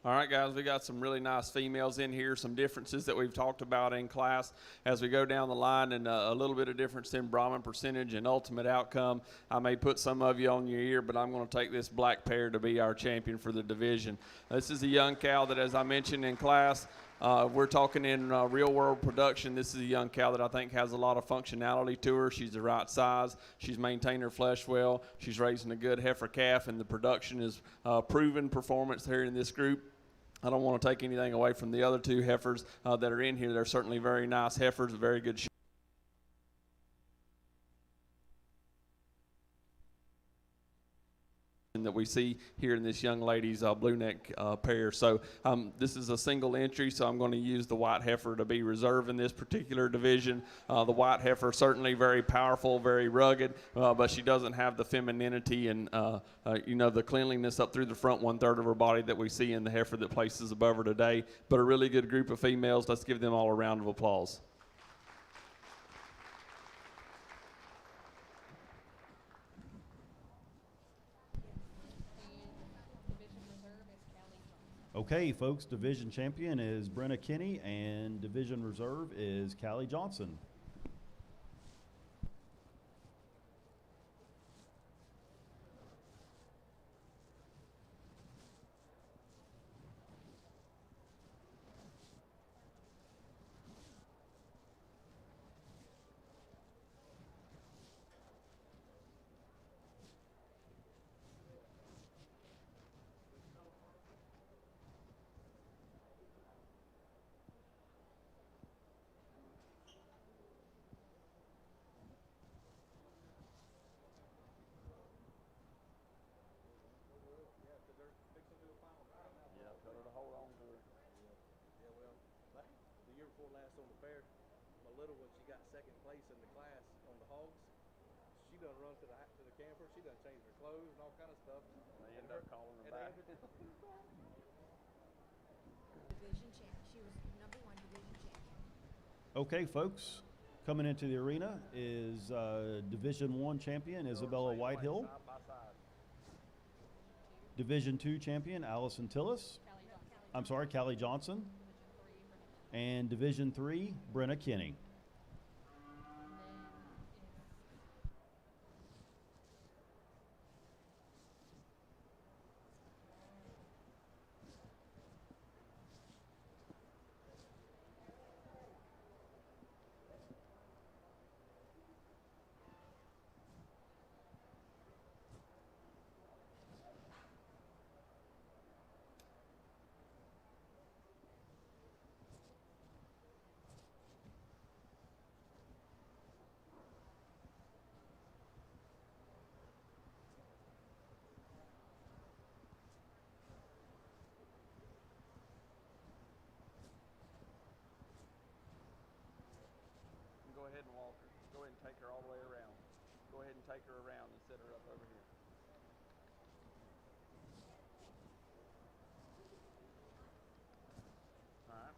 All right, guys, we got some really nice females in here, some differences that we've talked about in class as we go down the line, and a little bit of difference in Brahman percentage and ultimate outcome. I may put some of you on your ear, but I'm going to take this black pair to be our champion for the division. This is a young cow that, as I mentioned in class, we're talking in real-world production. This is a young cow that I think has a lot of functionality to her. She's the right size. She's maintained her flesh well. She's raising a good heifer calf, and the production is proven performance here in this group. I don't want to take anything away from the other two heifers that are in here. They're certainly very nice heifers, very good that we see here in this young lady's blue neck pair. So this is a single entry, so I'm going to use the white heifer to be reserve in this particular division. The white heifer certainly very powerful, very rugged, but she doesn't have the femininity and the cleanliness up through the front 1/3 of her body that we see in the heifer that places above her today. But a really good group of females. Let's give them all a round of applause. Okay, folks, division champion is Brenna Kinney, and division reserve is Callie Johnson. Last on the fair, my little one, she got second place in the class on the hogs. She done run to the camper. She done changed her clothes and all kind of stuff. They end up calling her back. Division champion. She was #1 division champion. Okay, folks, coming into the arena is Division 1 champion Isabella Whitehill, Division 2 champion Allison Tillis. Callie Johnson. And Division 3, Brenna Kinney. Go ahead and walk her. Go ahead and take her all the way around. Go ahead and take her around and set her up over here. All right.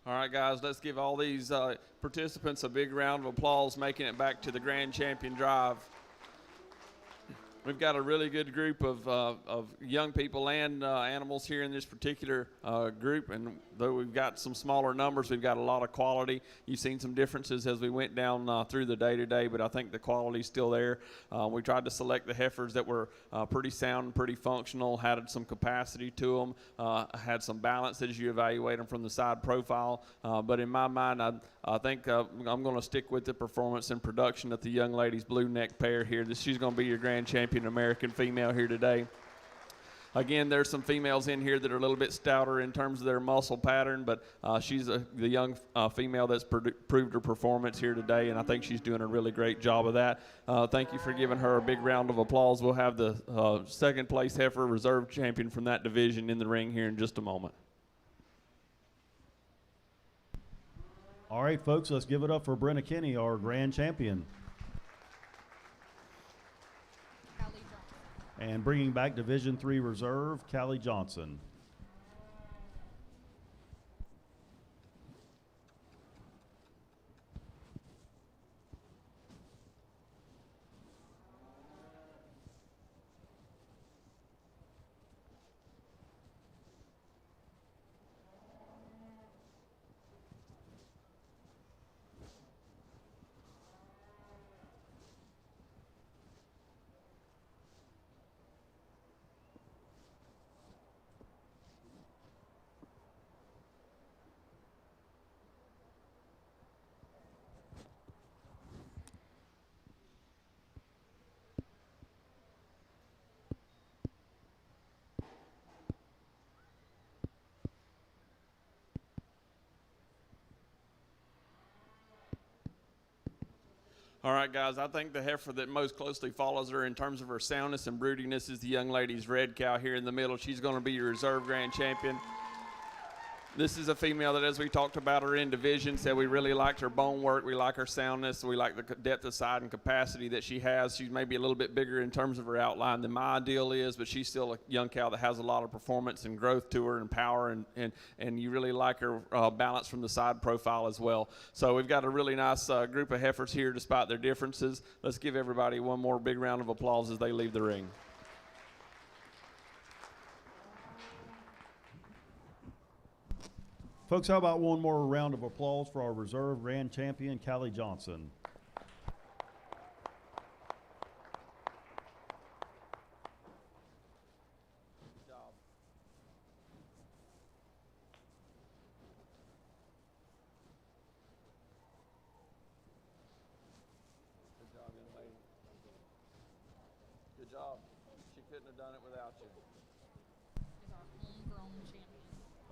All right, guys, let's give all these participants a big round of applause making it back to the Grand Champion Drive. We've got a really good group of young people and animals here in this particular group, and though we've got some smaller numbers, we've got a lot of quality. You've seen some differences as we went down through the day today, but I think the quality's still there. We tried to select the heifers that were pretty sound and pretty functional, had some capacity to them, had some balance as you evaluate them from the side profile, but in my mind, I think I'm going to stick with the performance and production of the young lady's blue neck pair here. She's going to be your grand champion American female here today. Again, there's some females in here that are a little bit stouter in terms of their muscle pattern, but she's the young female that's proved her performance here today, and I think she's doing a really great job of that. Thank you for giving her a big round of applause. We'll have the second place heifer reserve champion from that division in the ring here in just a moment. All right, folks, let's give it up for Brenna Kinney, our grand champion. And bringing back Division III Reserve, Callie Johnson. All right, guys, I think the heifer that most closely follows her in terms of her soundness and broodiness is the young lady's red cow here in the middle. She's going to be your reserve grand champion. This is a female that, as we talked about her in division, said we really liked her bone work, we like her soundness, we like the depth of side and capacity that she has. She's maybe a little bit bigger in terms of her outline than my ideal is, but she's still a young cow that has a lot of performance and growth to her and power, and you really like her balance from the side profile as well. So we've got a really nice group of heifers here despite their differences. Let's give everybody one more big round of applause as they leave the ring. Folks, how about one more round of applause for our reserve grand champion, Callie Johnson. Good job. Good job, young lady. Good job. She couldn't have done it without you. Is our homegrown champion.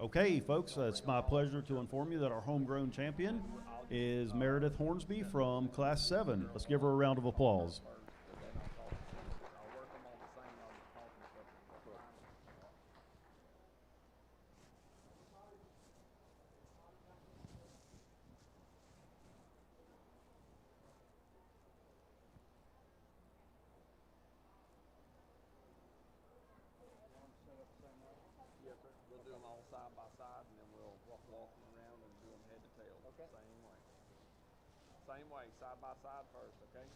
Okay, folks, it's my pleasure to inform you that our homegrown champion is Meredith Hornsby from Class 7. Let's give her a round of applause. We'll do them all side by side, and then we'll walk them around and do them head to tail. Okay. Same way. Same way, side by side first, okay?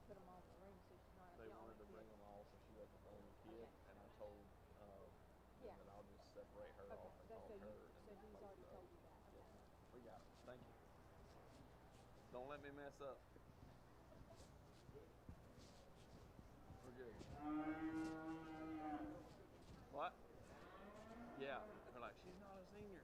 put them all in the room so she's not They the wanted only to bring kid. them all so she wasn't the only kid, Okay. and I told Yeah. that I'll just separate her Okay. off and That's call so her. you. And So then he's place already the told other. you that. Yes, Okay. ma'am. We got it. Thank you. Don't let me mess up. We're good. What? Yeah. They're like, she's not a senior.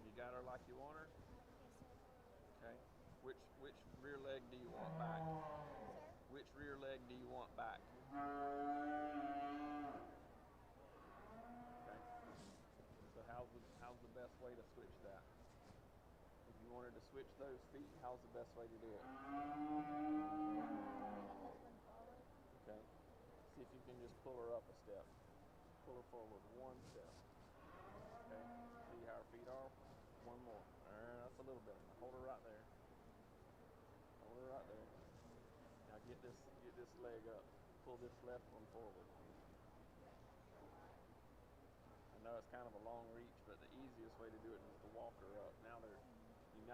You got her like you want her? Okay. Which rear leg do you want back? Which rear leg do you want back? Okay. So how's the best way to switch that? If you wanted to switch those feet, how's the best way to do it? Okay. See if you can just pull her up a step. Pull her forward one step. Okay. See how her feet are? One more. That's a little bit. Hold her right there. Hold her right there. Now get this leg up. Pull this left one forward. I know it's kind of a long reach, but the easiest way to do it is to walk her up. Now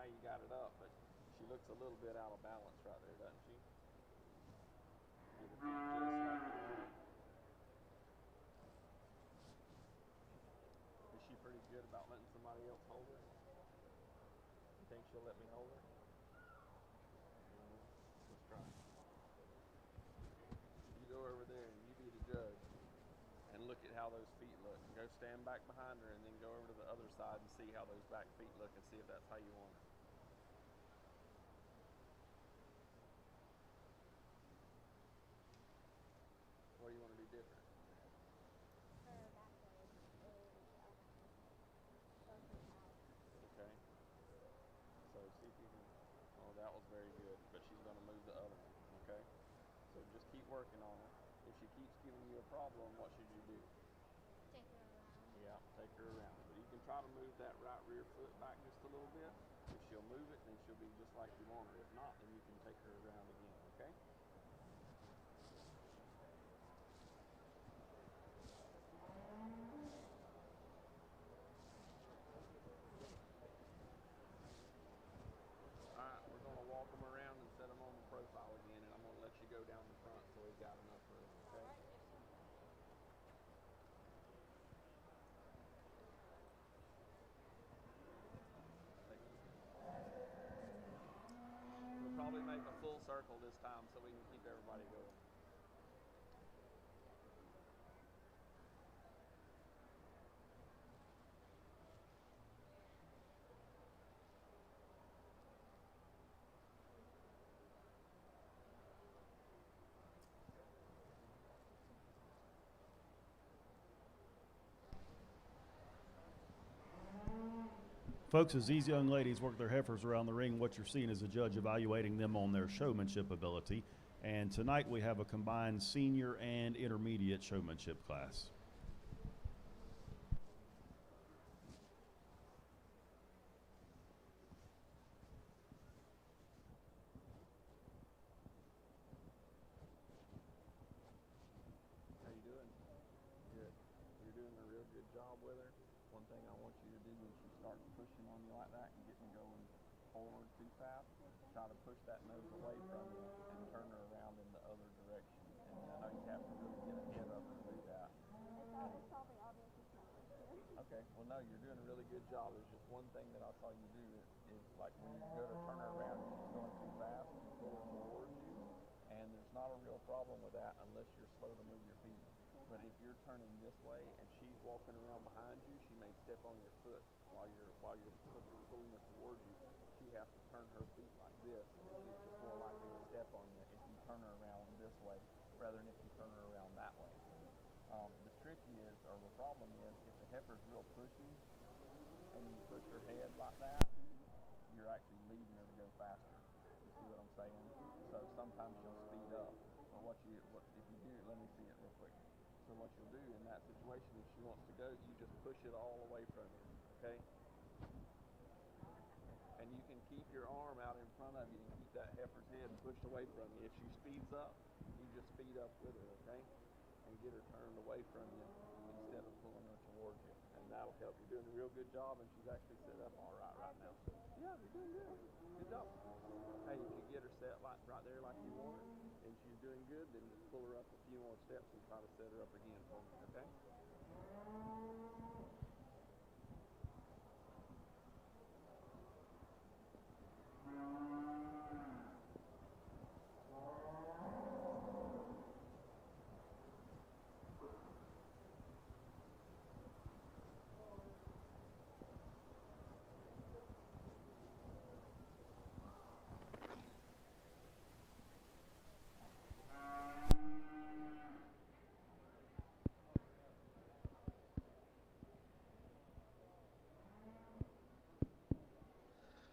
you got it up, but she looks a little bit out of balance right there, doesn't she? Get her feet just like you want it. Is she pretty good about letting somebody else hold her? You think she'll let me hold her? Let's try. You go over there and you be the judge and look at how those feet look. Go stand back behind her and then go over to the other side and see how those back feet look and see if that's how you want her. What do you want to do different? Okay. So see if you can. Oh, that was very good. But she's going to move the other one. Okay. So just keep working on her. If she keeps giving you a problem, what should you do? Take her around. Yeah, take her around. But you can try to move that right rear foot back just a little bit. If she'll move it, then she'll be just like you want her. If not, then you can take her around again. Okay. Alright, we're going to walk them around and set them on the profile again, and I'm going to let you go down the front so we've got enough room, okay? We'll probably make a full circle this time so we can keep everybody going. Folks, as these young ladies work their heifers around the ring, what you're seeing is a judge evaluating them on their showmanship ability. And tonight we have a combined senior and intermediate showmanship class. How you doing? Good. You're doing a real good job with her. One thing I want you to do when she starts pushing on you like that and getting going forward too fast, try to push that nose away from you and turn her around in the other direction. And I know you have to really get ahead of her to do that. It's probably obvious it's not right here. Okay, well no, you're doing a really good job. There's just one thing that I saw you do is like when you go to turn her around and she's going too fast, you pull her towards you, and there's not a real problem with that unless you're slow to move your feet. But if you're turning this way and she's walking around behind you, she may step on your foot while you're pulling her towards you. She has to turn her feet like this, and she's just more likely to step on you if you turn her around this way rather than if you turn her around that way. The trick is, or the problem is, if the heifer's real pushy and you push her head like that, you're actually leading her to go faster. You see what I'm saying? So sometimes she'll speed up. Or what if you do, let me see it real quick. So what you'll do in that situation, if she wants to go, you just push it all away from you, okay? And you can keep your arm out in front of you and keep that heifer's head pushed away from you. If she speeds up, you just speed up with her, okay? And get her turned away from you instead of pulling her towards you. And that'll help. You're doing a real good job, and she's actually set up all right now. Yeah, you're doing good. Good job. Hey, if you get her set right there like you want her, and she's doing good, then just pull her up a few more steps and try to set her up again for me, okay?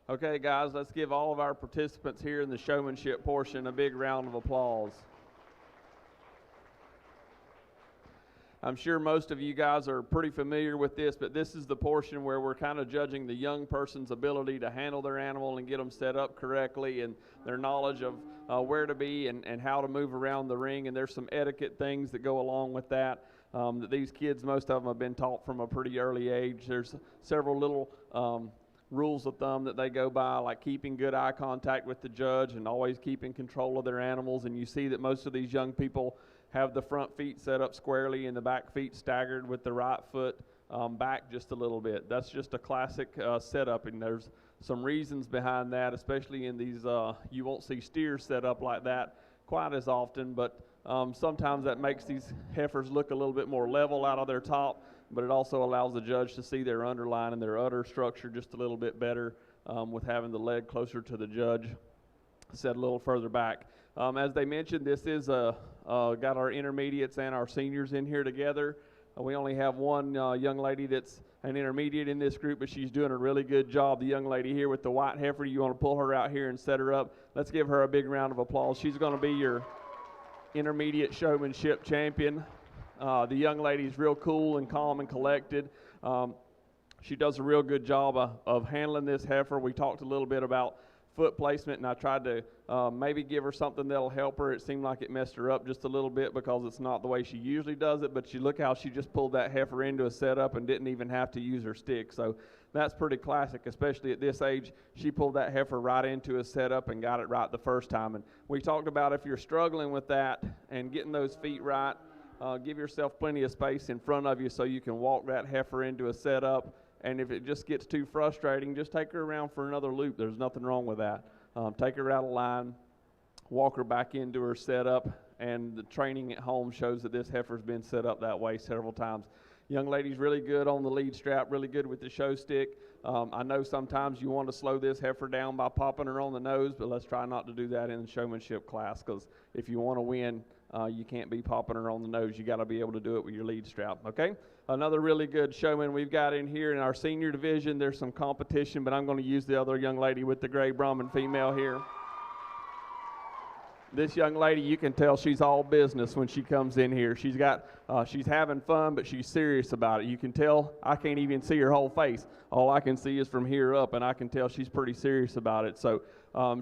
Okay, guys, let's give all of our participants here in the showmanship portion a big round of applause. I'm sure most of you guys are pretty familiar with this, but this is the portion where we're kind of judging the young person's ability to handle their animal and get them set up correctly, and their knowledge of where to be and how to move around the ring. And there's some etiquette things that go along with that. That these kids, most of them have been taught from a pretty early age. There's several little rules of thumb that they go by, like keeping good eye contact with the judge and always keeping control of their animals. And you see that most of these young people have the front feet set up squarely and the back feet staggered with the right foot back just a little bit. That's just a classic setup, and there's some reasons behind that, especially in these, you won't see steers set up like that quite as often, but sometimes that makes these heifers look a little bit more level out of their top, but it also allows the judge to see their underline and their udder structure just a little bit better with having the leg closer to the judge, set a little further back. As they mentioned, this is got our intermediates and our seniors in here together. We only have one young lady that's an intermediate in this group, but she's doing a really good job. The young lady here with the white heifer, you want to pull her out here and set her up. Let's give her a big round of applause. She's going to be your intermediate showmanship champion. The young lady's real cool and calm and collected. She does a real good job of handling this heifer. We talked a little bit about foot placement, and I tried to maybe give her something that'll help her. It seemed like it messed her up just a little bit because it's not the way she usually does it, but you look how she just pulled that heifer into a setup and didn't even have to use her stick. So that's pretty classic, especially at this age. She pulled that heifer right into a setup and got it right the first time. And we talked about if you're struggling with that and getting those feet right, give yourself plenty of space in front of you so you can walk that heifer into a setup. And if it just gets too frustrating, just take her around for another loop. There's nothing wrong with that. Take her out of line, walk her back into her setup, and the training at home shows that this heifer's been set up that way several times. Young lady's really good on the lead strap, really good with the show stick. I know sometimes you want to slow this heifer down by popping her on the nose, but let's try not to do that in the showmanship class, because if you want to win, you can't be popping her on the nose. You got to be able to do it with your lead strap, okay? Another really good showman we've got in here in our senior division. There's some competition, but I'm going to use the other young lady with the gray Brahman female here. This young lady, you can tell she's all business when she comes in here. She's having fun, but she's serious about it. You can tell. I can't even see her whole face. All I can see is from here up, and I can tell she's pretty serious about it. So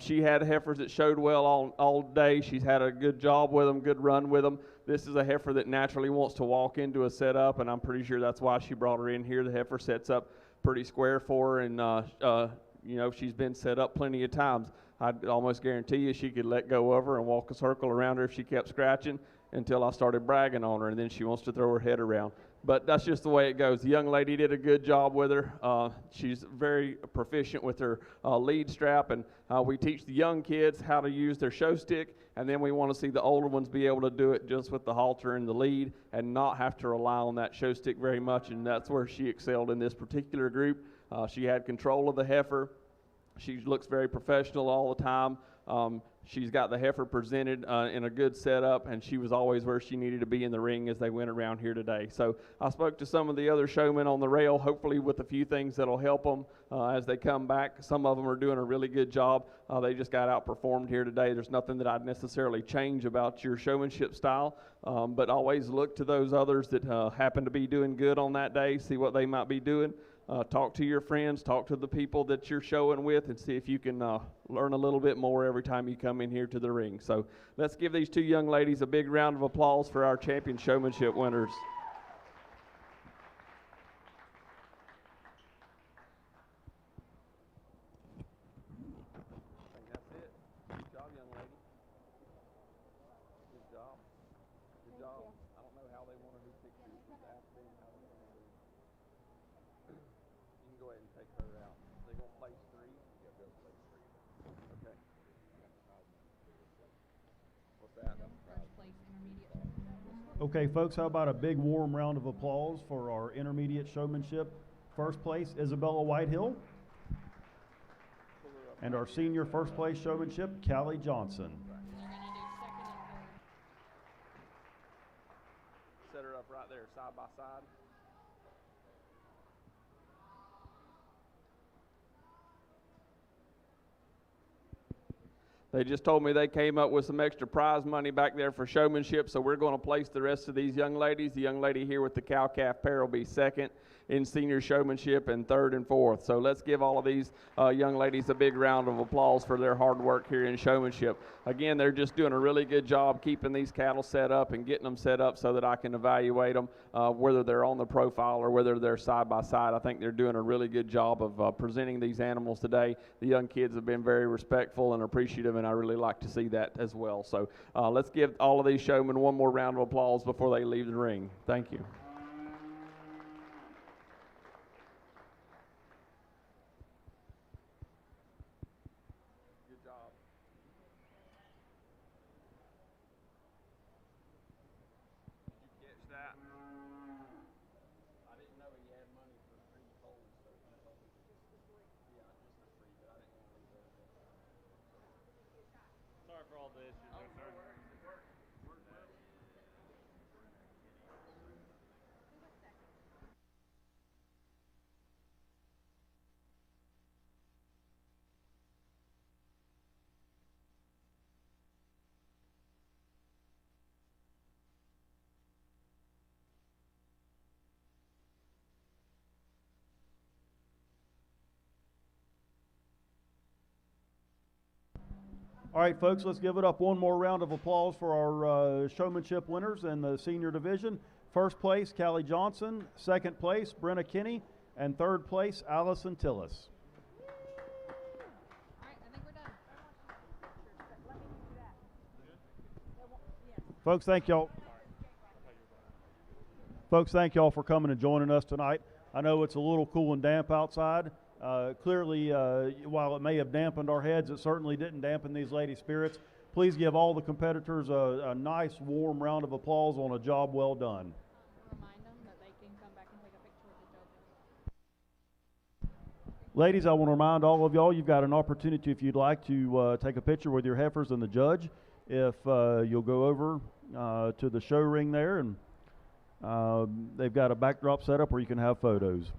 she had heifers that showed well all day. She's had a good job with them, good run with them. This is a heifer that naturally wants to walk into a setup, and I'm pretty sure that's why she brought her in here. The heifer sets up pretty square for her, and she's been set up plenty of times. I'd almost guarantee you she could let go of her and walk a circle around her if she kept scratching until I started bragging on her, and then she wants to throw her head around. But that's just the way it goes. The young lady did a good job with her. She's very proficient with her lead strap, and we teach the young kids how to use their show stick, and then we want to see the older ones be able to do it just with the halter and the lead and not have to rely on that show stick very much, and that's where she excelled in this particular group. She had control of the heifer. She looks very professional all the time, She's got the heifer presented in a good setup, and she was always where she needed to be in the ring as they went around here today. So I spoke to some of the other showmen on the rail, hopefully with a few things that'll help them as they come back. Some of them are doing a really good job. They just got outperformed here today. There's nothing that I'd necessarily change about your showmanship style, but always look to those others that happen to be doing good on that day, see what they might be doing. Talk to your friends, talk to the people that you're showing with, and see if you can learn a little bit more every time you come in here to the ring. So let's give these two young ladies a big round of applause for our champion showmanship winners. I think that's it. Good job, young lady. Good job. Good job. I don't know how they want to do pictures with that. You can go ahead and take her out. They're going to place 3? Yeah, they'll place 3. Okay. What's that? First place intermediate. Okay, folks, how about a big warm round of applause for our intermediate showmanship? First place, Isabella Whitehill. And our senior first place showmanship, Callie Johnson. They're going to do second and third. Set her up right there, side by side. They just told me they came up with some extra prize money back there for showmanship, so we're going to place the rest of these young ladies. The young lady here with the cow-calf pair will be second in senior showmanship and third and fourth. So let's give all of these young ladies a big round of applause for their hard work here in showmanship. Again, they're just doing a really good job keeping these cattle set up and getting them set up so that I can evaluate them, whether they're on the profile or whether they're side by side. I think they're doing a really good job of presenting these animals today. The young kids have been very respectful and appreciative, and I really like to see that as well. So let's give all of these showmen one more round of applause before they leave the ring. Thank you. Good job. Did you catch that? I didn't know he had money for free tolls, so he told me. Yeah, just the free, but I didn't want to leave those in. Sorry for all the issues there, sir. All right, folks, let's give it up one more round of applause for our showmanship winners in the senior division. First place, Callie Johnson. Second place, Brenna Kinney. And third place, Allison Tillis. All right, I think we're done. Let me do that. Folks, thank y'all. Folks, thank y'all for coming and joining us tonight. I know it's a little cool and damp outside. Clearly, while it may have dampened our heads, it certainly didn't dampen these ladies' spirits. Please give all the competitors a nice, warm round of applause on a job well done. Remind them that they can come back and take a picture with the judges. Ladies, I want to remind all of y'all, you've got an opportunity if you'd like to take a picture with your heifers and the judge. If you'll go over to the show ring there, and they've got a backdrop set up where you can have photos.